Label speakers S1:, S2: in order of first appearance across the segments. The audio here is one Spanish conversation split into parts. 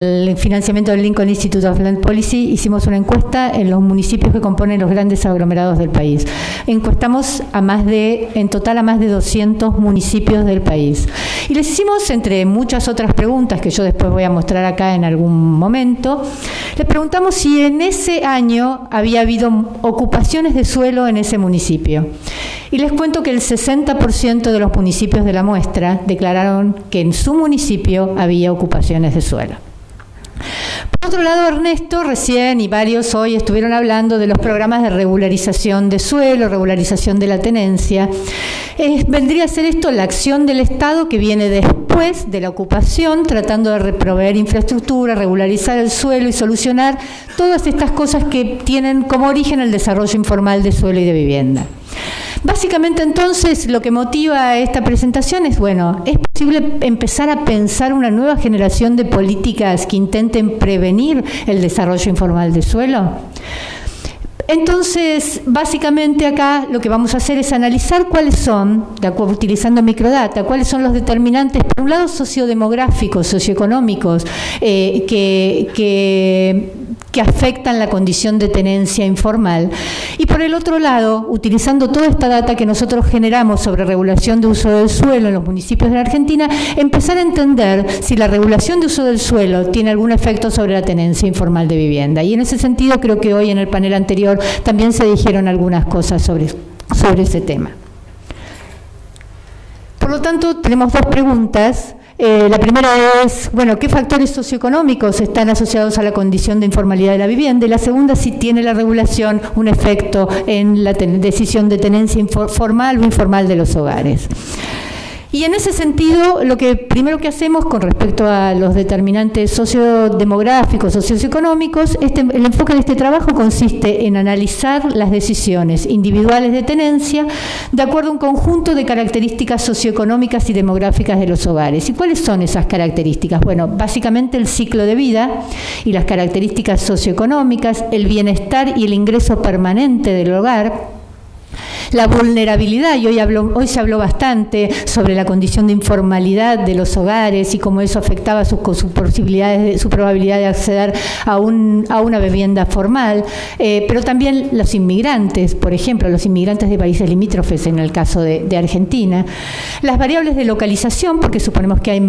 S1: el financiamiento del Lincoln Institute of Land Policy, hicimos una encuesta en los municipios que componen los grandes aglomerados del país. Encuestamos en total a más de 200 municipios del país. Y les hicimos, entre muchas otras preguntas que yo después voy a mostrar acá en algún momento, les preguntamos si en ese año había habido ocupaciones de suelo en ese municipio. Y les cuento que el 60% de los municipios de la muestra declararon que en su municipio había ocupaciones de suelo. Por otro lado, Ernesto recién y varios hoy estuvieron hablando de los programas de regularización de suelo, regularización de la tenencia. Vendría a ser esto la acción del Estado que viene después de la ocupación, tratando de proveer infraestructura, regularizar el suelo y solucionar todas estas cosas que tienen como origen el desarrollo informal de suelo y de vivienda. Básicamente, entonces, lo que motiva esta presentación es, bueno, ¿es posible empezar a pensar una nueva generación de políticas que intenten prevenir el desarrollo informal de suelo? Entonces, básicamente acá lo que vamos a hacer es analizar cuáles son, utilizando microdata, cuáles son los determinantes, por un lado sociodemográficos, socioeconómicos, que afectan la condición de tenencia informal, y por el otro lado, utilizando toda esta data que nosotros generamos sobre regulación de uso del suelo en los municipios de la Argentina, empezar a entender si la regulación de uso del suelo tiene algún efecto sobre la tenencia informal de vivienda. Y en ese sentido creo que hoy en el panel anterior también se dijeron algunas cosas sobre ese tema. Por lo tanto, tenemos dos preguntas. La primera es, bueno, ¿qué factores socioeconómicos están asociados a la condición de informalidad de la vivienda? Y la segunda, si tiene la regulación un efecto en la decisión de tenencia formal o informal de los hogares. Y en ese sentido, lo que primero que hacemos con respecto a los determinantes sociodemográficos, socioeconómicos, el enfoque de este trabajo consiste en analizar las decisiones individuales de tenencia de acuerdo a un conjunto de características socioeconómicas y demográficas de los hogares. ¿Y cuáles son esas características? Bueno, básicamente el ciclo de vida y las características socioeconómicas, el bienestar y el ingreso permanente del hogar, la vulnerabilidad, y hoy se habló bastante sobre la condición de informalidad de los hogares y cómo eso afectaba su probabilidad de acceder a una vivienda formal, pero también los inmigrantes, por ejemplo, los inmigrantes de países limítrofes en el caso de Argentina, las variables de localización, porque suponemos que hay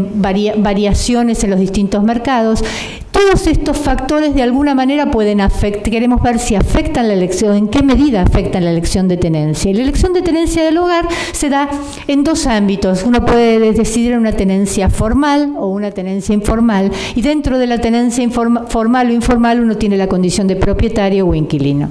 S1: variaciones en los distintos mercados. Todos estos factores de alguna manera pueden afectar, queremos ver si afectan la elección, en qué medida afectan la elección de tenencia. Y la elección de tenencia del hogar se da en dos ámbitos. Uno puede decidir una tenencia formal o una tenencia informal, y dentro de la tenencia formal o informal uno tiene la condición de propietario o inquilino.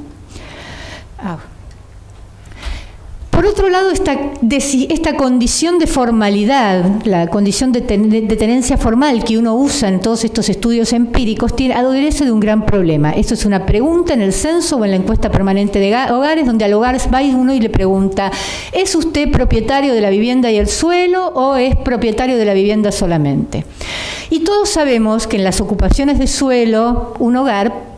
S1: Por otro lado, esta condición de formalidad, la condición de tenencia formal que uno usa en todos estos estudios empíricos, adolece de un gran problema. Esto es una pregunta en el censo o en la encuesta permanente de hogares, donde al hogar va uno y le pregunta, ¿es usted propietario de la vivienda y el suelo o es propietario de la vivienda solamente? Y todos sabemos que en las ocupaciones de suelo, un hogar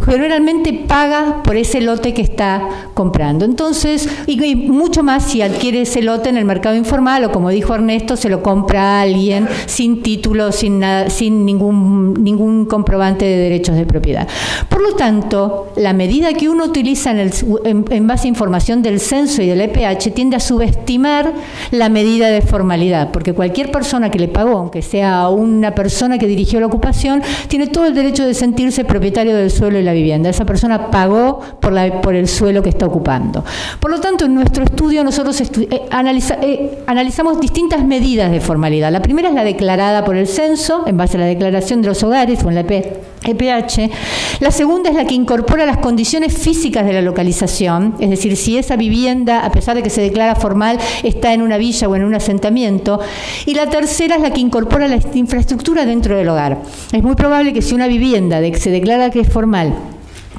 S1: generalmente paga por ese lote que está comprando. Entonces, y mucho más si adquiere ese lote en el mercado informal, o como dijo Ernesto, se lo compra a alguien sin título, sin ningún comprobante de derechos de propiedad. Por lo tanto, la medida que uno utiliza en base a información del censo y del EPH tiende a subestimar la medida de formalidad, porque cualquier persona que le pagó, aunque sea una persona que dirigió la ocupación, tiene todo el derecho de sentirse propietario del suelo y la vivienda. Esa persona pagó por el suelo que está ocupando. Por lo tanto, en nuestro estudio nosotros analizamos distintas medidas de formalidad. La primera es la declarada por el censo, en base a la declaración de los hogares o en la EPH. La segunda es la que incorpora las condiciones físicas de la localización, es decir, si esa vivienda, a pesar de que se declara formal, está en una villa o en un asentamiento. Y la tercera es la que incorpora la infraestructura dentro del hogar. Es muy probable que si una vivienda se declara que es formal,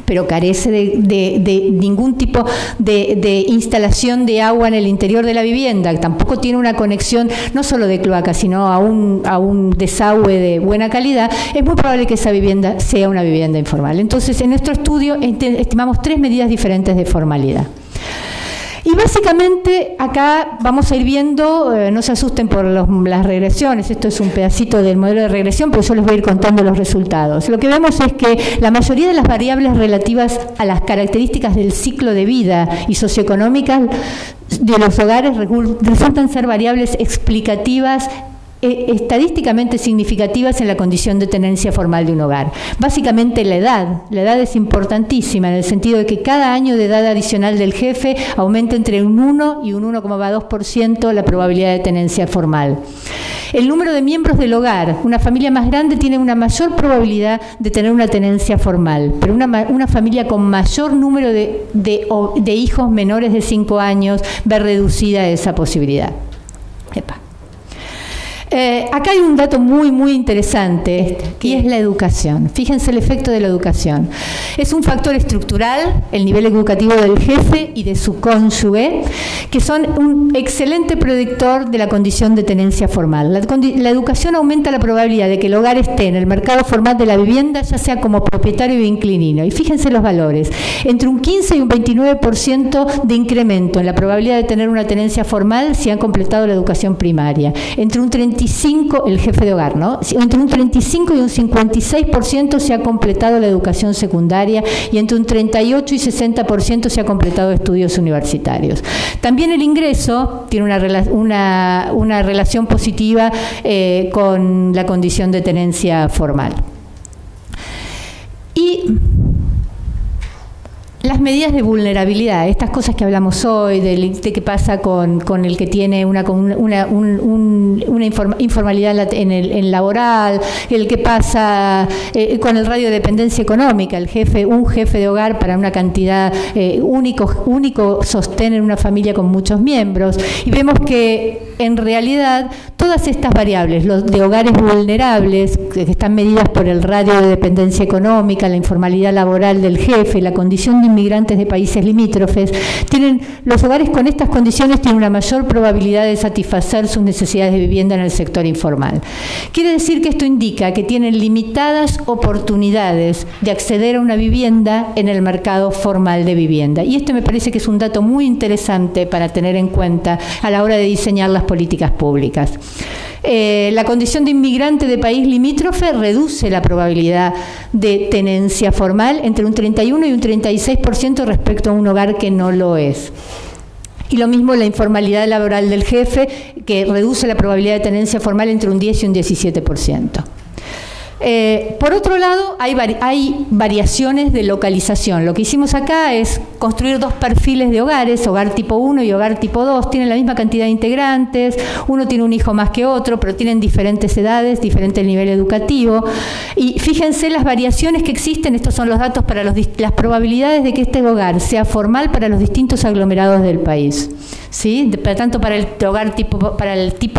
S1: pero carece de ningún tipo de instalación de agua en el interior de la vivienda, tampoco tiene una conexión no solo de cloaca, sino a un desagüe de buena calidad, es muy probable que esa vivienda sea una vivienda informal. Entonces, en nuestro estudio estimamos tres medidas diferentes de formalidad. Y básicamente acá vamos a ir viendo, no se asusten por las regresiones, esto es un pedacito del modelo de regresión, pero yo les voy a ir contando los resultados. Lo que vemos es que la mayoría de las variables relativas a las características del ciclo de vida y socioeconómicas de los hogares resultan ser variables explicativas estadísticamente significativas en la condición de tenencia formal de un hogar. Básicamente la edad es importantísima en el sentido de que cada año de edad adicional del jefe aumenta entre un 1 y un 1,2% la probabilidad de tenencia formal. El número de miembros del hogar, una familia más grande tiene una mayor probabilidad de tener una tenencia formal, pero una familia con mayor número de hijos menores de 5 años ve reducida esa posibilidad. Acá hay un dato muy interesante y es la educación. Fíjense el efecto de la educación. Es un factor estructural, el nivel educativo del jefe y de su cónyuge, que son un excelente predictor de la condición de tenencia formal. La educación aumenta la probabilidad de que el hogar esté en el mercado formal de la vivienda, ya sea como propietario o inquilino. Y fíjense los valores. Entre un 15 y un 29% de incremento en la probabilidad de tener una tenencia formal si han completado la educación primaria. Entre un 35, el jefe de hogar, ¿no? Entre un 35 y un 56% se ha completado la educación secundaria y entre un 38 y 60% se ha completado estudios universitarios. También el ingreso tiene una relación positiva con la condición de tenencia formal. Y las medidas de vulnerabilidad, estas cosas que hablamos hoy, de qué pasa con el que tiene una informalidad en laboral, el que pasa con el radio de dependencia económica, un jefe de hogar para una cantidad único sostén en una familia con muchos miembros, y vemos que en realidad todas estas variables, los de hogares vulnerables, que están medidas por el radio de dependencia económica, la informalidad laboral del jefe, la condición de inmigrantes de países limítrofes, los hogares con estas condiciones tienen una mayor probabilidad de satisfacer sus necesidades de vivienda en el sector informal. Quiere decir que esto indica que tienen limitadas oportunidades de acceder a una vivienda en el mercado formal de vivienda. Y esto me parece que es un dato muy interesante para tener en cuenta a la hora de diseñar las políticas públicas. La condición de inmigrante de país limítrofe reduce la probabilidad de tenencia formal entre un 31 y un 36% respecto a un hogar que no lo es. Y lo mismo la informalidad laboral del jefe, que reduce la probabilidad de tenencia formal entre un 10 y un 17%. Por otro lado, hay variaciones de localización. Lo que hicimos acá es construir dos perfiles de hogares, hogar tipo 1 y hogar tipo 2. Tienen la misma cantidad de integrantes, uno tiene un hijo más que otro, pero tienen diferentes edades, diferente nivel educativo. Y fíjense las variaciones que existen, estos son los datos para las probabilidades de que este hogar sea formal para los distintos aglomerados del país. ¿Sí? Tanto para el hogar tipo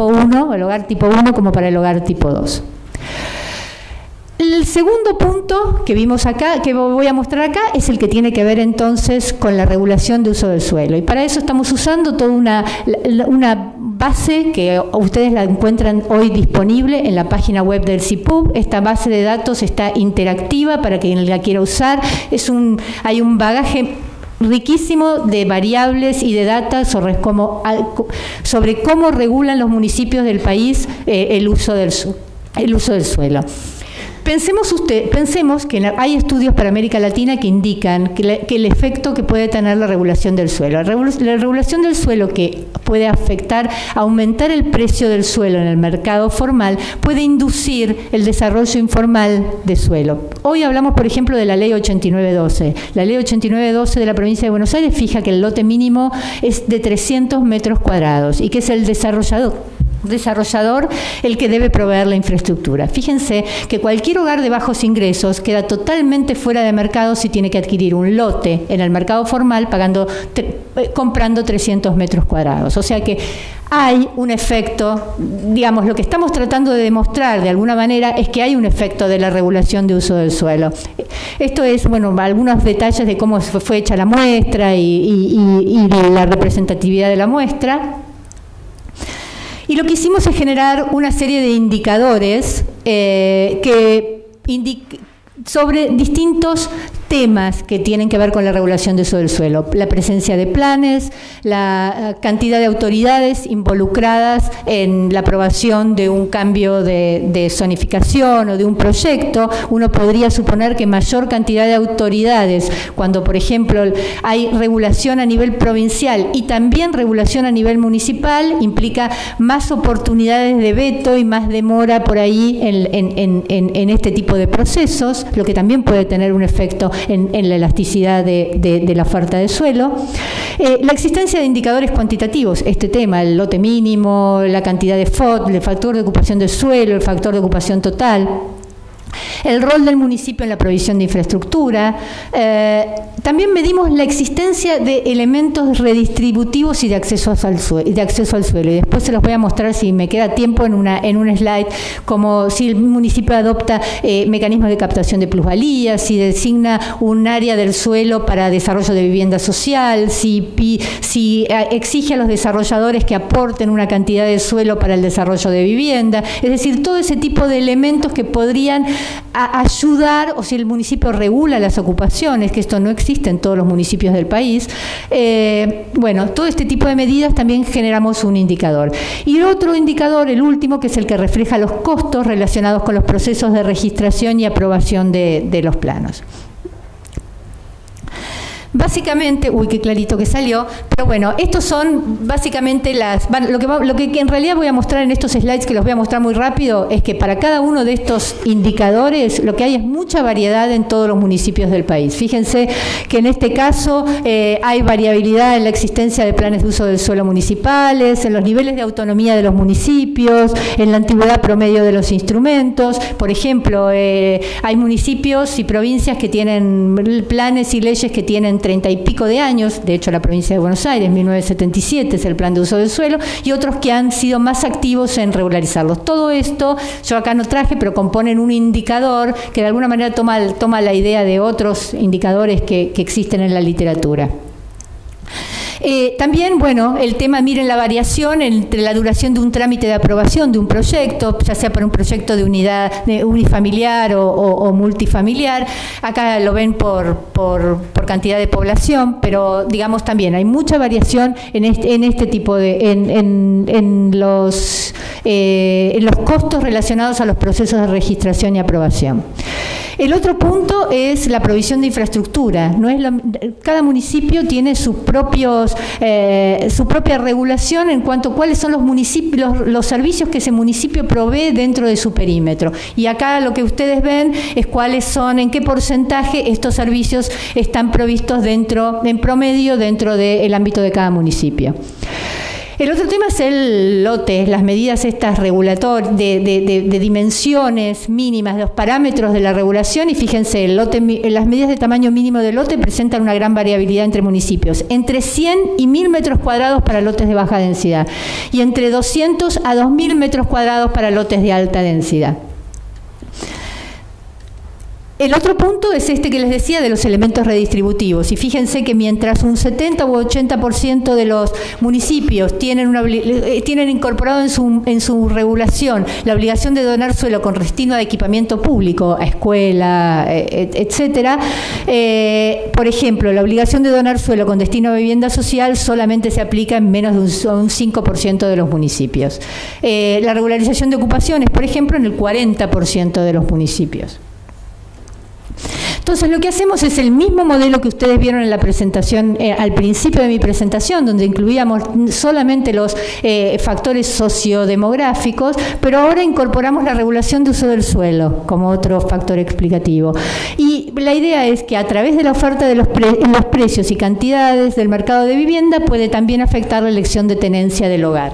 S1: 1, el hogar tipo 1 como para el hogar tipo 2. El segundo punto que vimos acá, que voy a mostrar acá, es el que tiene que ver entonces con la regulación de uso del suelo. Y para eso estamos usando toda una base que ustedes la encuentran hoy disponible en la página web del CIPUB. Esta base de datos está interactiva para quien la quiera usar. Hay un bagaje riquísimo de variables y de datos sobre cómo regulan los municipios del país el uso del suelo. Pensemos que hay estudios para América Latina que indican que el efecto que puede tener la regulación del suelo. La regulación del suelo que puede aumentar el precio del suelo en el mercado formal, puede inducir el desarrollo informal de suelo. Hoy hablamos, por ejemplo, de la Ley 8912. La Ley 8912 de la provincia de Buenos Aires fija que el lote mínimo es de 300 metros cuadrados y que es el desarrollador el que debe proveer la infraestructura. Fíjense que cualquier hogar de bajos ingresos queda totalmente fuera de mercado si tiene que adquirir un lote en el mercado formal comprando 300 metros cuadrados. O sea que hay un efecto, digamos, lo que estamos tratando de demostrar de alguna manera es que hay un efecto de la regulación de uso del suelo. Esto es, bueno, algunos detalles de cómo fue hecha la muestra y la representatividad de la muestra. Y lo que hicimos es generar una serie de indicadores sobre distintos temas que tienen que ver con la regulación de uso del suelo: la presencia de planes, la cantidad de autoridades involucradas en la aprobación de un cambio de zonificación o de un proyecto. Uno podría suponer que mayor cantidad de autoridades, cuando por ejemplo hay regulación a nivel provincial y también regulación a nivel municipal, implica más oportunidades de veto y más demora por ahí en este tipo de procesos, lo que también puede tener un efecto en la elasticidad de la oferta de suelo. La existencia de indicadores cuantitativos, este tema, el lote mínimo, la cantidad de FOT, el factor de ocupación del suelo, el factor de ocupación total. El rol del municipio en la provisión de infraestructura. También medimos la existencia de elementos redistributivos y de acceso al suelo. Y después se los voy a mostrar, si me queda tiempo, en un slide, como si el municipio adopta mecanismos de captación de plusvalías, si designa un área del suelo para desarrollo de vivienda social, si exige a los desarrolladores que aporten una cantidad de suelo para el desarrollo de vivienda. Es decir, todo ese tipo de elementos que podrían ayudar, o si el municipio regula las ocupaciones, que esto no existe en todos los municipios del país. Bueno, todo este tipo de medidas también generamos un indicador. Y el otro indicador, el último, que es el que refleja los costos relacionados con los procesos de registración y aprobación de los planos. Básicamente, uy, qué clarito que salió, pero bueno, estos son básicamente lo que en realidad voy a mostrar en estos slides, que los voy a mostrar muy rápido, es que para cada uno de estos indicadores lo que hay es mucha variedad en todos los municipios del país. Fíjense que en este caso hay variabilidad en la existencia de planes de uso del suelo municipales, en los niveles de autonomía de los municipios, en la antigüedad promedio de los instrumentos. Por ejemplo, hay municipios y provincias que tienen planes y leyes que tienen 30 y pico de años, de hecho la provincia de Buenos Aires, 1977 es el plan de uso del suelo, y otros que han sido más activos en regularizarlos. Todo esto, yo acá no traje, pero componen un indicador que de alguna manera toma la idea de otros indicadores que existen en la literatura. También, bueno, el tema, miren la variación entre la duración de un trámite de aprobación de un proyecto, ya sea para un proyecto de unidad unifamiliar o multifamiliar. Acá lo ven por cantidad de población, pero digamos también hay mucha variación en este tipo de en los costos relacionados a los procesos de registración y aprobación. El otro punto es la provisión de infraestructura. Cada municipio tiene su propia regulación en cuanto a cuáles son los servicios que ese municipio provee dentro de su perímetro. Y acá lo que ustedes ven es en qué porcentaje estos servicios están provistos en promedio dentro del ámbito de cada municipio. El otro tema es el lote, las medidas estas regulatorias de dimensiones mínimas, los parámetros de la regulación, y fíjense, las medidas de tamaño mínimo del lote presentan una gran variabilidad entre municipios, entre 100 y 1000 metros cuadrados para lotes de baja densidad y entre 200 a 2000 metros cuadrados para lotes de alta densidad. El otro punto es este que les decía de los elementos redistributivos, y fíjense que mientras un 70 u 80% de los municipios tienen incorporado en su regulación la obligación de donar suelo con destino a equipamiento público, a escuela, etcétera, por ejemplo, la obligación de donar suelo con destino a vivienda social solamente se aplica en menos de un 5% de los municipios. La regularización de ocupaciones, por ejemplo, en el 40% de los municipios. Entonces, lo que hacemos es el mismo modelo que ustedes vieron en la presentación, al principio de mi presentación, donde incluíamos solamente los factores sociodemográficos, pero ahora incorporamos la regulación de uso del suelo como otro factor explicativo. Y la idea es que a través de la oferta de los precios y cantidades del mercado de vivienda puede también afectar la elección de tenencia del hogar.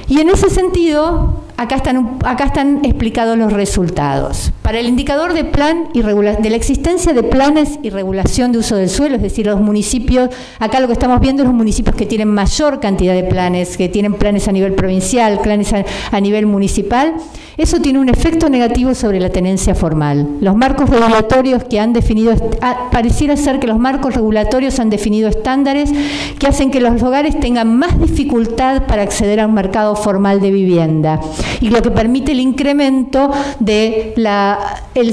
S1: Y en ese sentido, acá están explicados los resultados. Para el indicador de de la existencia de planes y regulación de uso del suelo, es decir, los municipios, acá lo que estamos viendo es los municipios que tienen mayor cantidad de planes, que tienen planes a nivel provincial, planes a nivel municipal. Eso tiene un efecto negativo sobre la tenencia formal. Los marcos regulatorios que han definido, pareciera ser que los marcos regulatorios han definido estándares que hacen que los hogares tengan más dificultad para acceder a un mercado formal de vivienda, y lo que permite el incremento del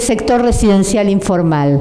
S1: sector residencial informal.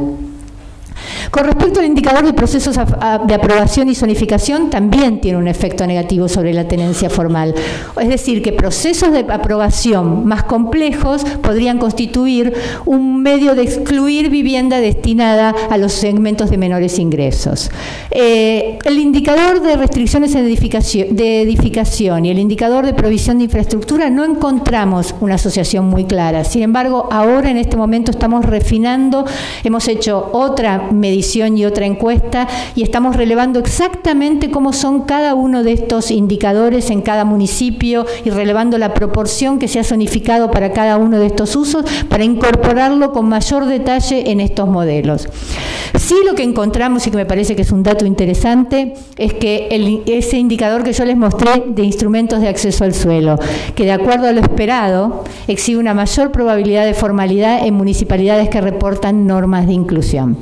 S1: Con respecto al indicador de procesos de aprobación y zonificación, también tiene un efecto negativo sobre la tenencia formal. Es decir, que procesos de aprobación más complejos podrían constituir un medio de excluir vivienda destinada a los segmentos de menores ingresos. El indicador de restricciones de edificación y el indicador de provisión de infraestructura no encontramos una asociación muy clara. Sin embargo, ahora en este momento estamos refinando, hemos hecho otra medición y otra encuesta y estamos relevando exactamente cómo son cada uno de estos indicadores en cada municipio y relevando la proporción que se ha zonificado para cada uno de estos usos para incorporarlo con mayor detalle en estos modelos. Sí, lo que encontramos y que me parece que es un dato interesante es que ese indicador que yo les mostré de instrumentos de acceso al suelo, que de acuerdo a lo esperado exhibe una mayor probabilidad de formalidad en municipalidades que reportan normas de inclusión.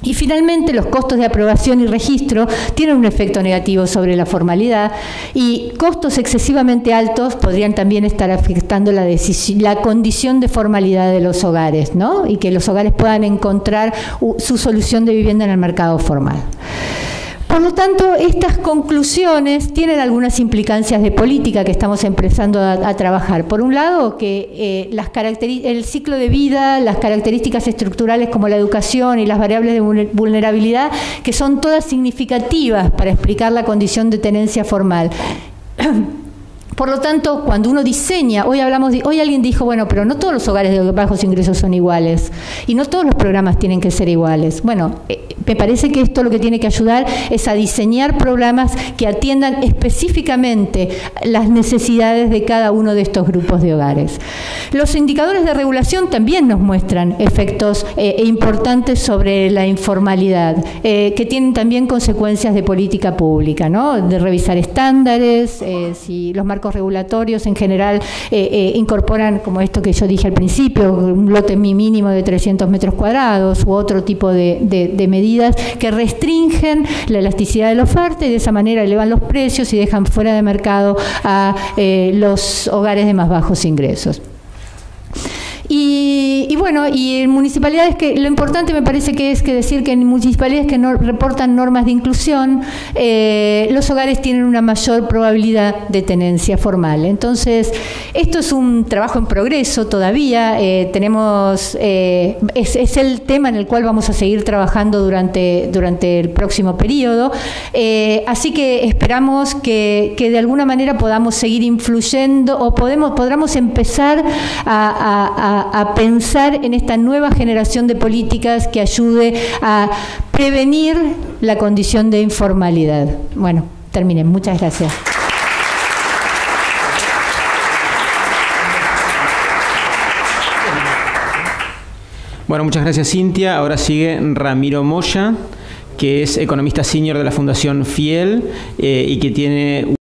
S1: Y finalmente, los costos de aprobación y registro tienen un efecto negativo sobre la formalidad y costos excesivamente altos podrían también estar afectando la condición de formalidad de los hogares, ¿no? Y que los hogares puedan encontrar su solución de vivienda en el mercado formal. Por lo tanto, estas conclusiones tienen algunas implicancias de política que estamos empezando a trabajar. Por un lado, que el ciclo de vida, las características estructurales como la educación y las variables de vulnerabilidad, que son todas significativas para explicar la condición de tenencia formal. Por lo tanto, cuando uno diseña, hoy alguien dijo, bueno, pero no todos los hogares de bajos ingresos son iguales y no todos los programas tienen que ser iguales. Bueno, me parece que esto lo que tiene que ayudar es a diseñar programas que atiendan específicamente las necesidades de cada uno de estos grupos de hogares. Los indicadores de regulación también nos muestran efectos importantes sobre la informalidad, que tienen también consecuencias de política pública, ¿no? De revisar estándares, si los marcos regulatorios en general incorporan, como esto que yo dije al principio, un lote mínimo de 300 metros cuadrados u otro tipo de medidas que restringen la elasticidad de la oferta y de esa manera elevan los precios y dejan fuera de mercado a los hogares de más bajos ingresos. Y bueno, y en municipalidades que lo importante me parece que es decir que en municipalidades que no reportan normas de inclusión, los hogares tienen una mayor probabilidad de tenencia formal. Entonces, esto es un trabajo en progreso todavía. Es el tema en el cual vamos a seguir trabajando durante el próximo periodo. Así que esperamos que de alguna manera podamos seguir influyendo o podamos empezar a pensar en esta nueva generación de políticas que ayude a prevenir la condición de informalidad. Bueno, terminé. Muchas gracias.
S2: Bueno, muchas gracias, Cintia. Ahora sigue Ramiro Moya, que es economista senior de la Fundación Fiel y que tiene